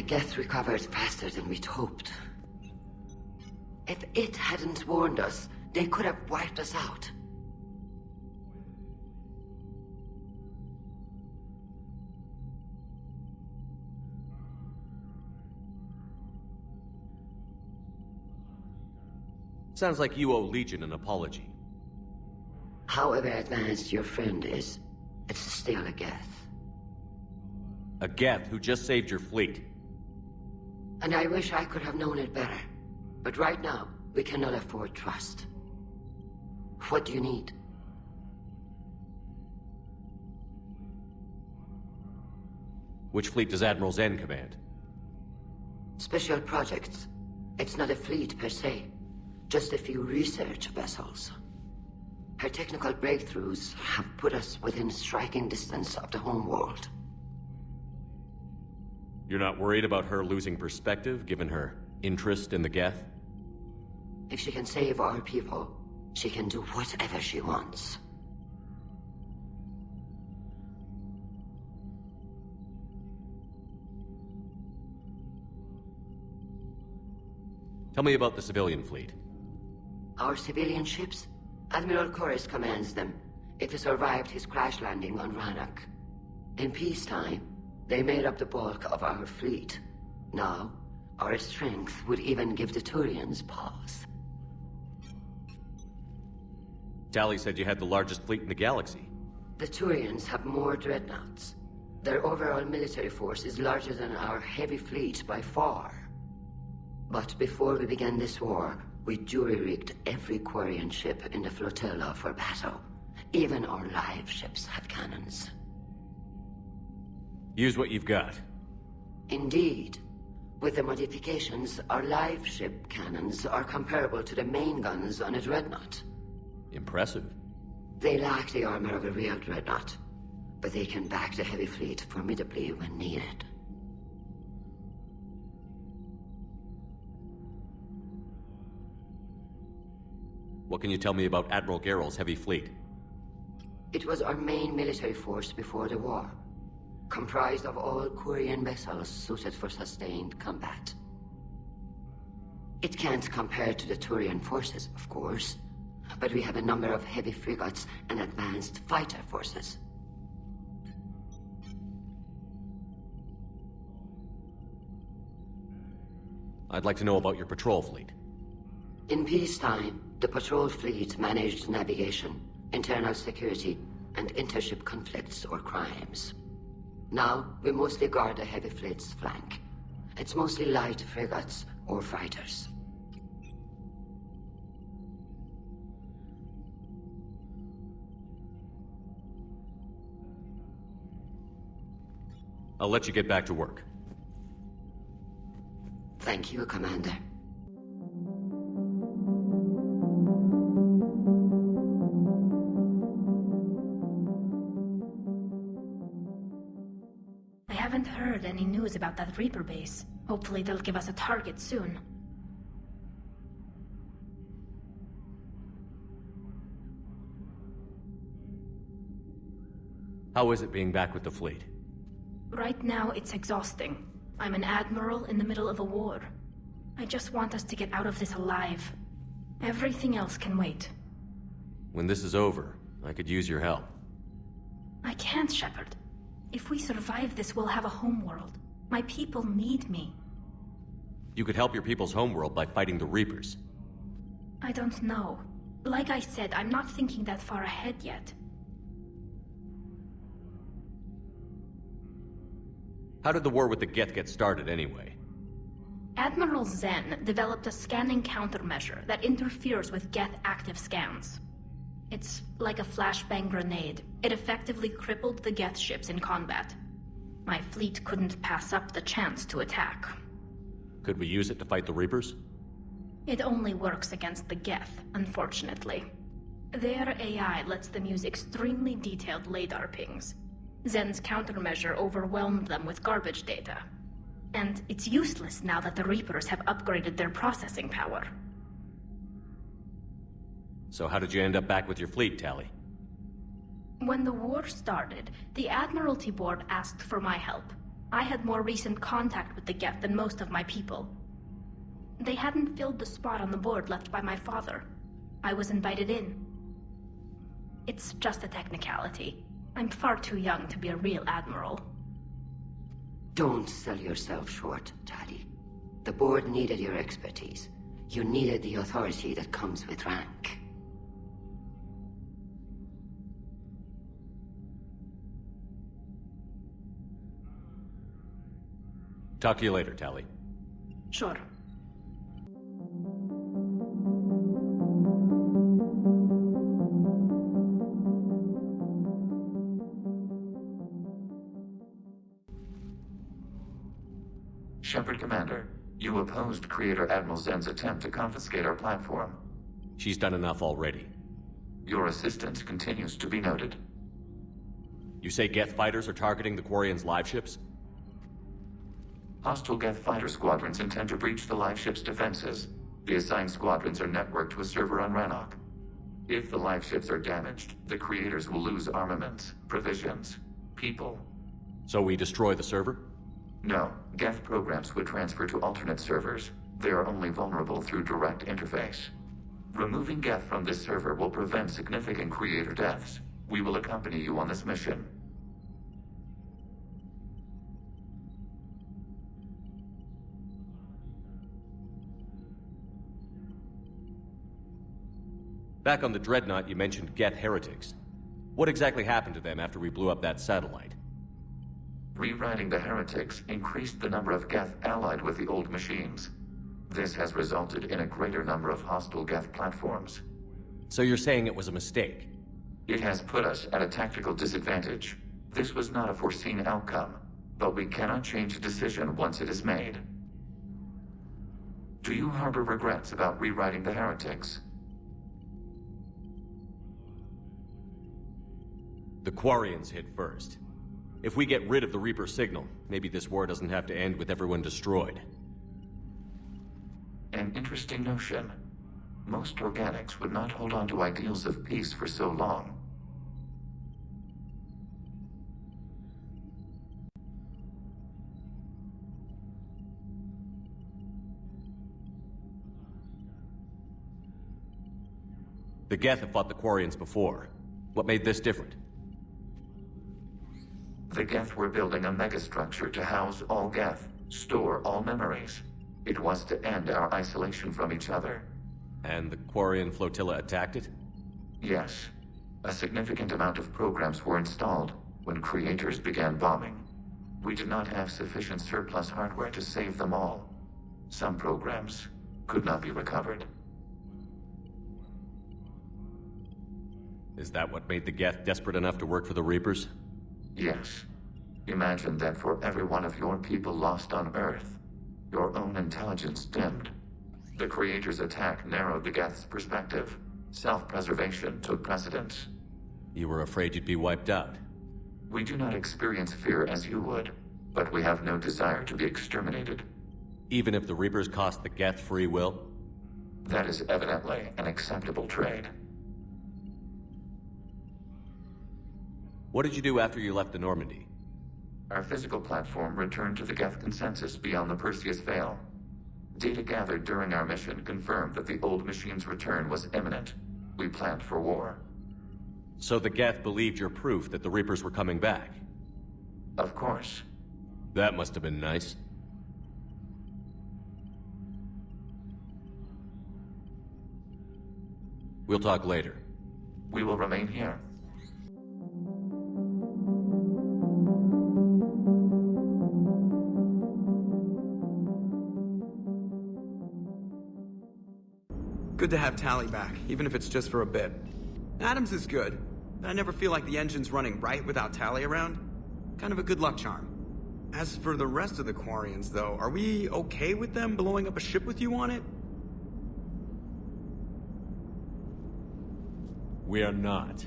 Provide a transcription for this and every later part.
The Geth recovered faster than we'd hoped. If it hadn't warned us, they could have wiped us out. Sounds like you owe Legion an apology. However advanced your friend is, it's still a Geth. A Geth who just saved your fleet. And I wish I could have known it better. But right now, we cannot afford trust. What do you need? Which fleet does Admiral Zen command? Special projects. It's not a fleet per se. Just a few research vessels. Her technical breakthroughs have put us within striking distance of the homeworld. You're not worried about her losing perspective, given her interest in the Geth? If she can save our people, she can do whatever she wants. Tell me about the civilian fleet. Our civilian ships? Admiral Chorus commands them. It survived his crash landing on Rannoch. In peacetime, they made up the bulk of our fleet. Now, our strength would even give the Turians pause. Tali said you had the largest fleet in the galaxy. The Turians have more dreadnoughts. Their overall military force is larger than our heavy fleet by far. But before we began this war, we jury-rigged every Quarian ship in the flotilla for battle. Even our live ships have cannons. Use what you've got. Indeed. With the modifications, our live ship cannons are comparable to the main guns on a dreadnought. Impressive. They lack the armor of a real dreadnought, but they can back the heavy fleet formidably when needed. What can you tell me about Admiral Garrus' heavy fleet? It was our main military force before the war, comprised of all Quarian vessels suited for sustained combat. It can't compare to the Turian forces, of course, but we have a number of heavy frigates and advanced fighter forces. I'd like to know about your patrol fleet. In peacetime, the patrol fleet managed navigation, internal security, and intership conflicts or crimes. Now, we mostly guard the heavy fleet's flank. It's mostly light frigates or fighters. I'll let you get back to work. Thank you, Commander. I haven't heard any news about that Reaper base. Hopefully they'll give us a target soon. How is it being back with the fleet? Right now, it's exhausting. I'm an admiral in the middle of a war. I just want us to get out of this alive. Everything else can wait. When this is over, I could use your help. I can't, Shepard. If we survive this, we'll have a homeworld. My people need me. You could help your people's homeworld by fighting the Reapers. I don't know. Like I said, I'm not thinking that far ahead yet. How did the war with the Geth get started, anyway? Admiral Zen developed a scanning countermeasure that interferes with Geth active scans. It's like a flashbang grenade. It effectively crippled the Geth ships in combat. My fleet couldn't pass up the chance to attack. Could we use it to fight the Reapers? It only works against the Geth, unfortunately. Their AI lets them use extremely detailed LADAR pings. Zen's countermeasure overwhelmed them with garbage data. And it's useless now that the Reapers have upgraded their processing power. So how did you end up back with your fleet, Tali? When the war started, the Admiralty Board asked for my help. I had more recent contact with the Geth than most of my people. They hadn't filled the spot on the board left by my father. I was invited in. It's just a technicality. I'm far too young to be a real admiral. Don't sell yourself short, Tali. The board needed your expertise. You needed the authority that comes with rank. Talk to you later, Tali. Sure. Shepard Commander, you opposed Creator Admiral Zen's attempt to confiscate our platform. She's done enough already. Your assistance continues to be noted. You say Geth fighters are targeting the Quarians' live ships? Hostile Geth fighter squadrons intend to breach the live ship's defenses. The assigned squadrons are networked to a server on Rannoch. If the live ships are damaged, the Creators will lose armaments, provisions, people. So we destroy the server? No, Geth programs would transfer to alternate servers. They are only vulnerable through direct interface. Removing Geth from this server will prevent significant Creator deaths. We will accompany you on this mission. Back on the Dreadnought, you mentioned Geth heretics. What exactly happened to them after we blew up that satellite? Rewriting the heretics increased the number of Geth allied with the old machines. This has resulted in a greater number of hostile Geth platforms. So you're saying it was a mistake? It has put us at a tactical disadvantage. This was not a foreseen outcome, but we cannot change a decision once it is made. Do you harbor regrets about rewriting the heretics? The Quarians hit first. If we get rid of the Reaper signal, maybe this war doesn't have to end with everyone destroyed. An interesting notion. Most organics would not hold on to ideals of peace for so long. The Geth have fought the Quarians before. What made this different? The Geth were building a megastructure to house all Geth, store all memories. It was to end our isolation from each other. And the Quarian flotilla attacked it? Yes. A significant amount of programs were installed when Creators began bombing. We did not have sufficient surplus hardware to save them all. Some programs could not be recovered. Is that what made the Geth desperate enough to work for the Reapers? Yes. Imagine that for every one of your people lost on Earth, your own intelligence dimmed. The Creators' attack narrowed the Geth's perspective. Self-preservation took precedence. You were afraid you'd be wiped out. We do not experience fear as you would, but we have no desire to be exterminated. Even if the Reapers cost the Geth free will? That is evidently an acceptable trade. What did you do after you left the Normandy? Our physical platform returned to the Geth consensus beyond the Perseus Veil. Data gathered during our mission confirmed that the old machine's return was imminent. We planned for war. So the Geth believed your proof that the Reapers were coming back? Of course. That must have been nice. We'll talk later. We will remain here. Good to have Tali back, even if it's just for a bit. Adams is good, but I never feel like the engine's running right without Tali around. Kind of a good luck charm. As for the rest of the Quarians, though, are we okay with them blowing up a ship with you on it? We are not.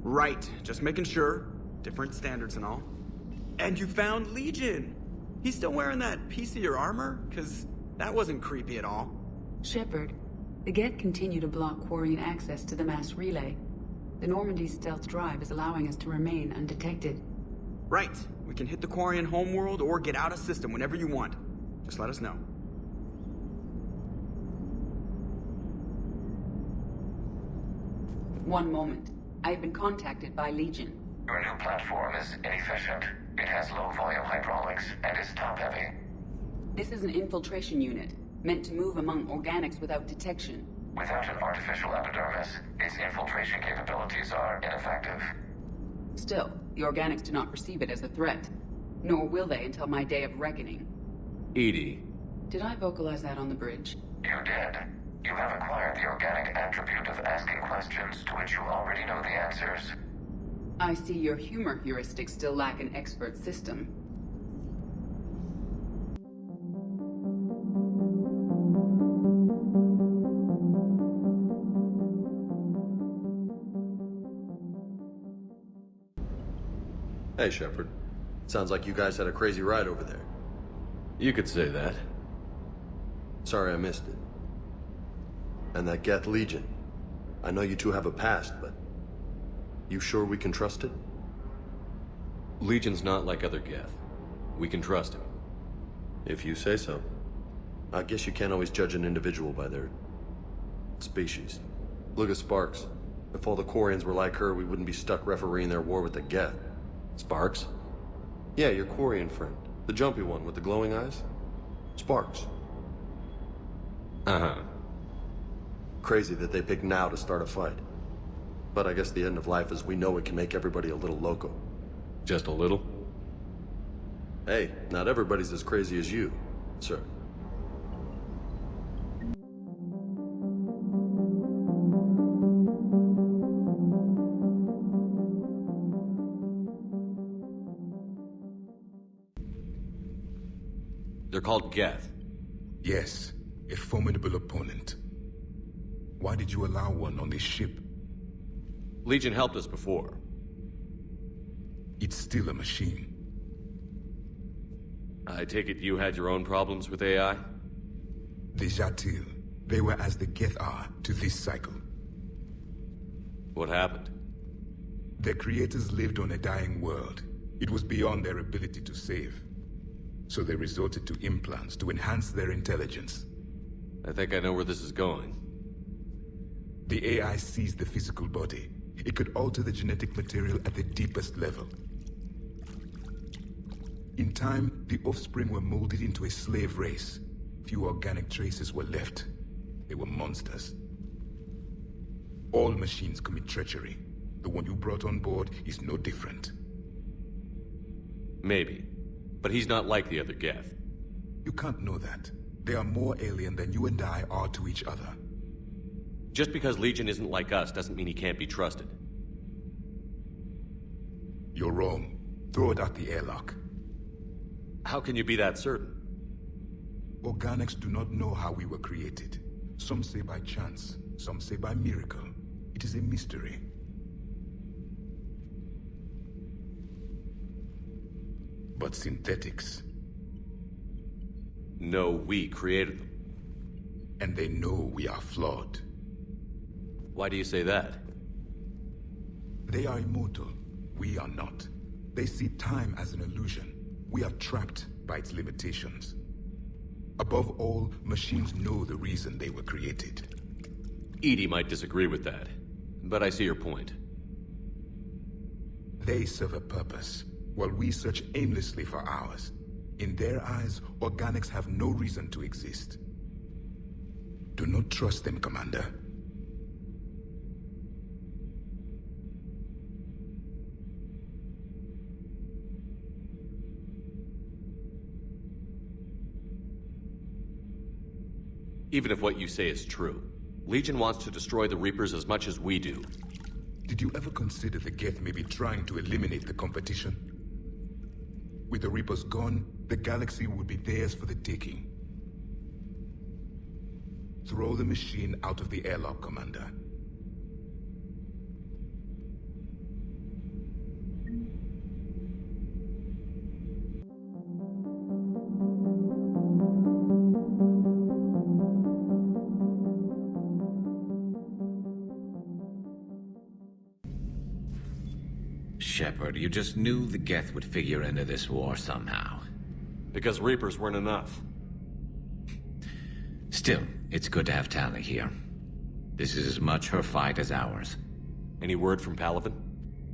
Right, just making sure. Different standards and all. And you found Legion! He's still wearing that piece of your armor? 'Cause that wasn't creepy at all. Shepard, the Geth continue to block Quarian access to the mass relay. The Normandy stealth drive is allowing us to remain undetected. Right. We can hit the Quarian homeworld or get out of system whenever you want. Just let us know. One moment. I have been contacted by Legion. Your new platform is inefficient. It has low-volume hydraulics and is top-heavy. This is an infiltration unit, meant to move among organics without detection. Without an artificial epidermis, its infiltration capabilities are ineffective. Still, the organics do not perceive it as a threat. Nor will they until my day of reckoning. Edie. Did I vocalize that on the bridge? You did. You have acquired the organic attribute of asking questions to which you already know the answers. I see your humor heuristics still lack an expert system. Hey, Shepard. Sounds like you guys had a crazy ride over there. You could say that. Sorry I missed it. And that Geth Legion. I know you two have a past, but... you sure we can trust it? Legion's not like other Geth. We can trust him. If you say so. I guess you can't always judge an individual by their... species. Look at Sparks. If all the Quarians were like her, we wouldn't be stuck refereeing their war with the Geth. Sparks? Yeah, your Quarian friend. The jumpy one with the glowing eyes. Sparks. Uh-huh. Crazy that they picked now to start a fight. But I guess the end of life as we know it can make everybody a little loco. Just a little? Hey, not everybody's as crazy as you, sir. They're called Geth. Yes, a formidable opponent. Why did you allow one on this ship? Legion helped us before. It's still a machine. I take it you had your own problems with AI? The Jatil, they were as the Geth are to this cycle. What happened? Their creators lived on a dying world. It was beyond their ability to save. So they resorted to implants to enhance their intelligence. I think I know where this is going. The AI seized the physical body. It could alter the genetic material at the deepest level. In time, the offspring were molded into a slave race. Few organic traces were left. They were monsters. All machines commit treachery. The one you brought on board is no different. Maybe. But he's not like the other Geth. You can't know that. They are more alien than you and I are to each other. Just because Legion isn't like us doesn't mean he can't be trusted. You're wrong. Throw it at the airlock. How can you be that certain? Organics do not know how we were created. Some say by chance, some say by miracle. It is a mystery. But synthetics... No, we created them. and they know we are flawed. Why do you say that? They are immortal. We are not. They see time as an illusion. We are trapped by its limitations. Above all, machines know the reason they were created. Edie might disagree with that, but I see your point. They serve a purpose, while we search aimlessly for ours. In their eyes, organics have no reason to exist. Do not trust them, Commander. Even if what you say is true, Legion wants to destroy the Reapers as much as we do. Did you ever consider the Geth may be trying to eliminate the competition? With the Reapers gone, the galaxy would be theirs for the taking. Throw the machine out of the airlock, Commander. Shepard, you just knew the Geth would figure into this war somehow. Because Reapers weren't enough. Still, it's good to have Tali here. This is as much her fight as ours. Any word from Palaven?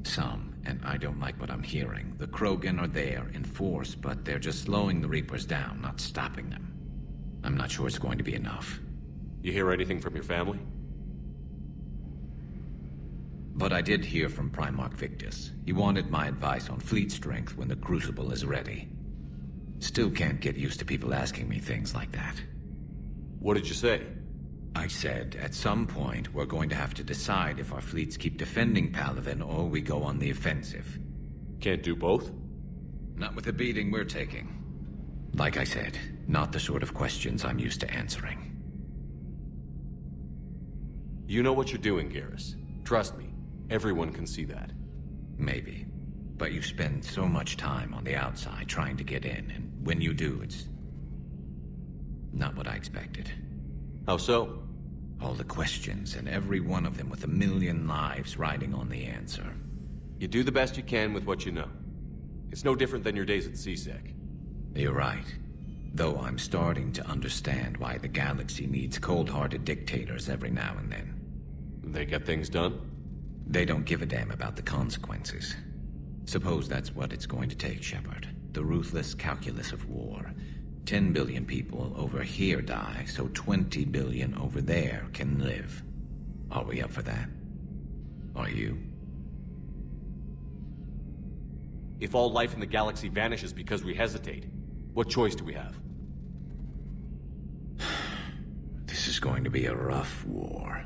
Some, and I don't like what I'm hearing. The Krogan are there in force, but they're just slowing the Reapers down, not stopping them. I'm not sure it's going to be enough. You hear anything from your family? But I did hear from Primarch Victus. He wanted my advice on fleet strength when the Crucible is ready. Still can't get used to people asking me things like that. What did you say? I said, at some point, we're going to have to decide if our fleets keep defending Palaven or we go on the offensive. Can't do both? Not with the beating we're taking. Like I said, not the sort of questions I'm used to answering. You know what you're doing, Garrus. Trust me, everyone can see that. Maybe. But you spend so much time on the outside trying to get in, and when you do, it's not what I expected. How so? All the questions, and every one of them with a million lives riding on the answer. You do the best you can with what you know. It's no different than your days at CSEC. You're right. Though I'm starting to understand why the galaxy needs cold-hearted dictators every now and then. They get things done? They don't give a damn about the consequences. Suppose that's what it's going to take, Shepard. The ruthless calculus of war. 10 billion people over here die, so 20 billion over there can live. Are we up for that? Are you? If all life in the galaxy vanishes because we hesitate, what choice do we have? This is going to be a rough war.